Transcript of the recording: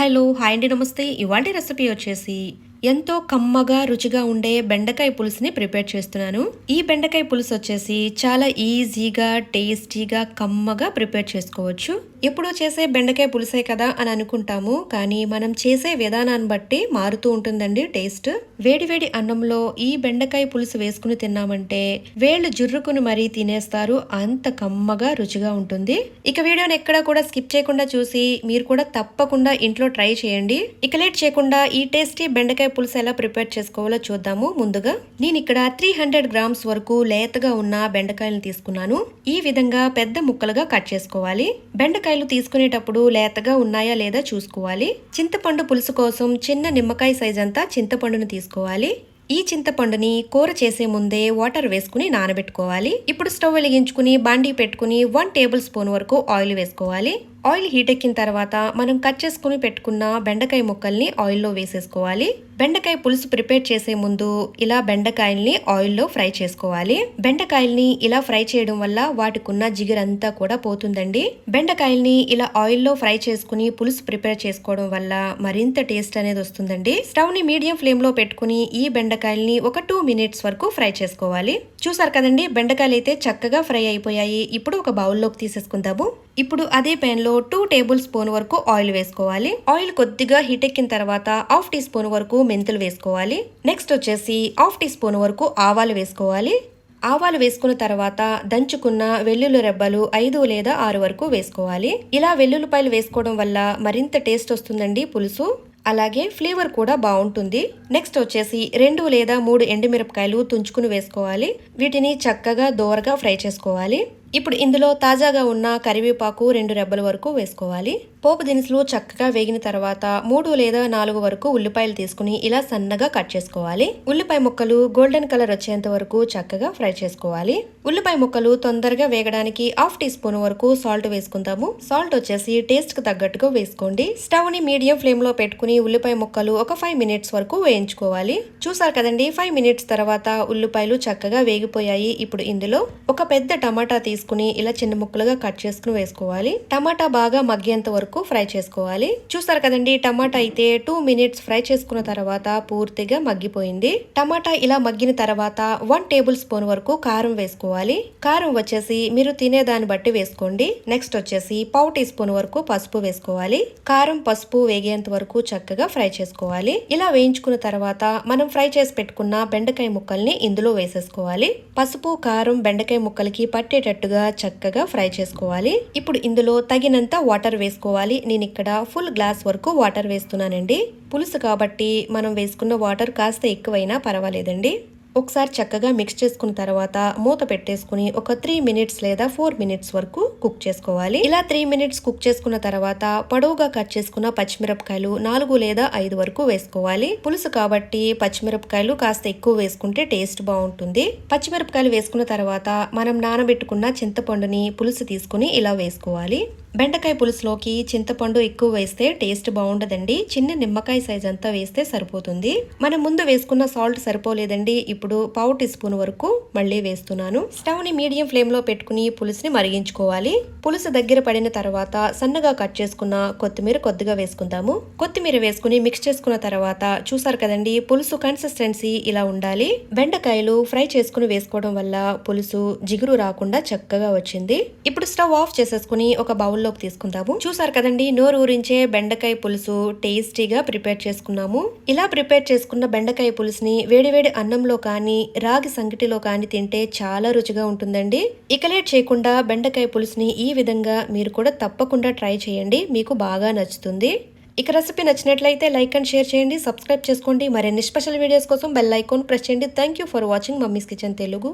Hello! Hi అండి. నమస్తే. ఇవాల్టి రెసిపీ వచ్చేసి ఎంతో కమ్మగా, రుచిగా ఉండే బెండకాయ పులుసుని ప్రిపేర్ చేస్తున్నాను. ఈ బెండకాయ పులుసు వచ్చేసి చాలా ఈజీగా, టేస్టీగా, కమ్మగా ప్రిపేర్ చేసుకోవచ్చు. ఎప్పుడూ చేసే బెండకాయ పులుసే కదా అని అనుకుంటాము. కానీ మనం చేసే విధానాన్ని బట్టి మారుతూ ఉంటుందండి టేస్ట్. వేడివేడి అన్నంలో ఈ బెండకాయ పులుసు వేసుకుని తిన్నామంటే వేళ్ళు జుర్రుకుని మరీ తినేస్తారు. అంత కమ్మగా, రుచిగా ఉంటుంది. ఇక వీడియోని ఎక్కడా కూడా స్కిప్ చేయకుండా చూసి మీరు కూడా తప్పకుండా ఇంట్లో ట్రై చేయండి. ఇక లేట్ చేయకుండా ఈ టేస్టీ బెండకాయ పులుసు ఎలా ప్రిపేర్ చేసుకోవాలో చూద్దాము. ముందుగా నేను ఇక్కడ 300 గ్రామ్స్ వరకు లేతగా ఉన్న బెండకాయలను తీసుకున్నాను. ఈ విధంగా పెద్ద ముక్కలుగా కట్ చేసుకోవాలి. బెండకాయలు తీసుకునేటప్పుడు లేతగా ఉన్నాయా లేదా చూసుకోవాలి. చింతపండు పులుసు కోసం చిన్న నిమ్మకాయ సైజ్ అంతా చింతపండును తీసుకోవాలి. ఈ చింతపండుని కూర చేసే ముందే వాటర్ వేసుకుని నానబెట్టుకోవాలి. ఇప్పుడు స్టవ్ వెలిగించుకుని బాండీ పెట్టుకుని 1 టేబుల్ స్పూన్ వరకు ఆయిల్ వేసుకోవాలి. ఆయిల్ హీట్ ఎక్కిన తర్వాత మనం కట్ చేసుకుని పెట్టుకున్న బెండకాయ ముక్కల్ని ఆయిల్లో వేసేసుకోవాలి. బెండకాయ పులుసు ప్రిపేర్ చేసే ముందు ఇలా బెండకాయల్ని ఆయిల్లో ఫ్రై చేసుకోవాలి. బెండకాయల్ని ఇలా ఫ్రై చేయడం వల్ల వాటికున్న జిగురంతా కూడా పోతుందండి. బెండకాయల్ని ఇలా ఆయిల్లో ఫ్రై చేసుకుని పులుసు ప్రిపేర్ చేసుకోవడం వల్ల మరింత టేస్ట్ అనేది వస్తుందండి. స్టవ్ ని మీడియం ఫ్లేమ్ లో పెట్టుకుని ఈ బెండకాయల్ని ఒక 2 మినిట్స్ వరకు ఫ్రై చేసుకోవాలి. చూసారు కదండి, బెండకాయలు అయితే చక్కగా ఫ్రై అయిపోయాయి. ఇప్పుడు ఒక బౌల్లోకి తీసేసుకుందాము. ఇప్పుడు అదే ప్యాన్ లో 2 టేబుల్ స్పూన్ వరకు ఆయిల్ వేసుకోవాలి. ఆయిల్ కొద్దిగా హీట్ ఎక్కిన తర్వాత 1/2 టీ స్పూన్ వరకు మెంతులు వేసుకోవాలి. నెక్స్ట్ వచ్చేసి 1/2 టీ స్పూన్ వరకు ఆవాలు వేసుకోవాలి. ఆవాలు వేసుకున్న తర్వాత దంచుకున్న వెల్లుల్లి రెబ్బలు 5 లేదా 6 వరకు వేసుకోవాలి. ఇలా వెల్లుల్లిపాయలు వేసుకోవడం వల్ల మరింత టేస్ట్ వస్తుందండి పులుసు. అలాగే ఫ్లేవర్ కూడా బాగుంటుంది. నెక్స్ట్ వచ్చేసి 2 లేదా 3 ఎండుమిరపకాయలు తుంచుకుని వేసుకోవాలి. వీటిని చక్కగా దోరగా ఫ్రై చేసుకోవాలి. ఇప్పుడు ఇందులో తాజాగా ఉన్న కరివేపాకు 2 రెబ్బల వరకు వేసుకోవాలి. పోపు దినుసులు చక్కగా వేగిన తర్వాత 3 లేదా 4 వరకు ఉల్లిపాయలు తీసుకుని ఇలా సన్నగా కట్ చేసుకోవాలి. ఉల్లిపాయ ముక్కలు గోల్డెన్ కలర్ వచ్చేంత వరకు చక్కగా ఫ్రై చేసుకోవాలి. ఉల్లిపాయ ముక్కలు తొందరగా వేగడానికి 1/2 టీ స్పూన్ వరకు సాల్ట్ వేసుకుందాము. సాల్ట్ వచ్చేసి టేస్ట్ కు తగ్గట్టుగా వేసుకోండి. స్టవ్ ని మీడియం ఫ్లేమ్ లో పెట్టుకుని ఉల్లిపాయ ముక్కలు ఒక 5 మినిట్స్ వరకు వేయించుకోవాలి. చూసారు కదండి, 5 మినిట్స్ తర్వాత ఉల్లిపాయలు చక్కగా వేగిపోయాయి. ఇప్పుడు ఇందులో ఒక పెద్ద టమాటా తీసుకుని ఇలా చిన్న ముక్కలుగా కట్ చేసుకుని వేసుకోవాలి. టమాటా బాగా మగ్గేంత వరకు ఫ్రై చేసుకోవాలి. చూసారు కదండి, టమాటా అయితే 2 మినిట్స్ ఫ్రై చేసుకున్న తర్వాత పూర్తిగా మగ్గిపోయింది. టమాటా ఇలా మగ్గిన తర్వాత 1 టేబుల్ స్పూన్ వరకు కారం వేసుకోవాలి. కారం వచ్చేసి మీరు తినే దాన్ని బట్టి వేసుకోండి. నెక్స్ట్ వచ్చేసి 1/2 టీ స్పూన్ వరకు పసుపు వేసుకోవాలి. కారం పసుపు వేగేంత వరకు చక్కగా ఫ్రై చేసుకోవాలి. ఇలా వేయించుకున్న తర్వాత మనం ఫ్రై చేసి పెట్టుకున్న బెండకాయ ముక్కల్ని ఇందులో వేసేసుకోవాలి. పసుపు కారం బెండకాయ ముక్కలకి పట్టేటట్టుగా చక్కగా ఫ్రై చేసుకోవాలి. ఇప్పుడు ఇందులో తగినంత వాటర్ వేసుకోవాలి. నేను ఇక్కడ ఫుల్ గ్లాస్ వరకు వాటర్ వేస్తున్నానండి. పులుసు కాబట్టి మనం వేసుకున్న వాటర్ కాస్త ఎక్కువైనా పర్వాలేదండి. ఒకసారి చక్కగా మిక్స్ చేసుకున్న తర్వాత మూత పెట్టేసుకుని ఒక 3 మినిట్స్ లేదా 4 మినిట్స్ వరకు కుక్ చేసుకోవాలి. ఇలా 3 మినిట్స్ కుక్ చేసుకున్న తర్వాత పొడవుగా కట్ చేసుకున్న పచ్చిమిరపకాయలు 4 లేదా 5 వరకు వేసుకోవాలి. పులుసు కాబట్టి పచ్చిమిరపకాయలు కాస్త ఎక్కువ వేసుకుంటే టేస్ట్ బాగుంటుంది. పచ్చిమిరపకాయలు వేసుకున్న తర్వాత మనం నానబెట్టుకున్న చింతపండుని పులుసు తీసుకుని ఇలా వేసుకోవాలి. బెండకాయ పులుసులోకి చింతపండు ఎక్కువ వేస్తే టేస్ట్ బాగుండదండి. చిన్న నిమ్మకాయ సైజ్ అంతా వేస్తే సరిపోతుంది. మనం ముందు వేసుకున్న సాల్ట్ సరిపోలేదండి. ఇప్పుడు 1/2 టీ స్పూన్ వరకు మళ్ళీ వేస్తున్నాను. స్టవ్ ని మీడియం ఫ్లేమ్ లో పెట్టుకుని పులుసుని మరిగించుకోవాలి. పులుసు దగ్గర పడిన తర్వాత సన్నగా కట్ చేసుకున్న కొత్తిమీర కొద్దిగా వేసుకుందాము. కొత్తిమీర వేసుకుని మిక్స్ చేసుకున్న తర్వాత చూసారు కదండి, పులుసు కన్సిస్టెన్సీ ఇలా ఉండాలి. బెండకాయలు ఫ్రై చేసుకుని వేసుకోవడం వల్ల పులుసు జిగురు రాకుండా చక్కగా వచ్చింది. ఇప్పుడు స్టవ్ ఆఫ్ చేసేసుకుని ఒక బౌల్ లోకి తీసుకుందాము. చూసారు కదండి, నోరు ఊరించే బెండకాయ పులుసు టేస్టీగా ప్రిపేర్ చేసుకున్నాము. ఇలా ప్రిపేర్ చేసుకున్న బెండకాయ పులుసుని వేడివేడి అన్నంలో కానీ రాగి సంగటిలో కానీ తింటే చాలా రుచిగా ఉంటుందండి. ఇక లేట్ చేయకుండా బెండకాయ పులుసుని ఈ విధంగా మీరు కూడా తప్పకుండా ట్రై చేయండి. మీకు బాగా నచ్చుతుంది. ఇక రెసిపీ నచ్చినట్లయితే లైక్ అండ్ షేర్ చేయండి, సబ్స్క్రైబ్ చేసుకోండి. మరిన్ని స్పెషల్ వీడియోస్ కోసం బెల్ ఐకాన్ ప్రెస్ చేయండి. Thank you for watching mummies kitchen Telugu.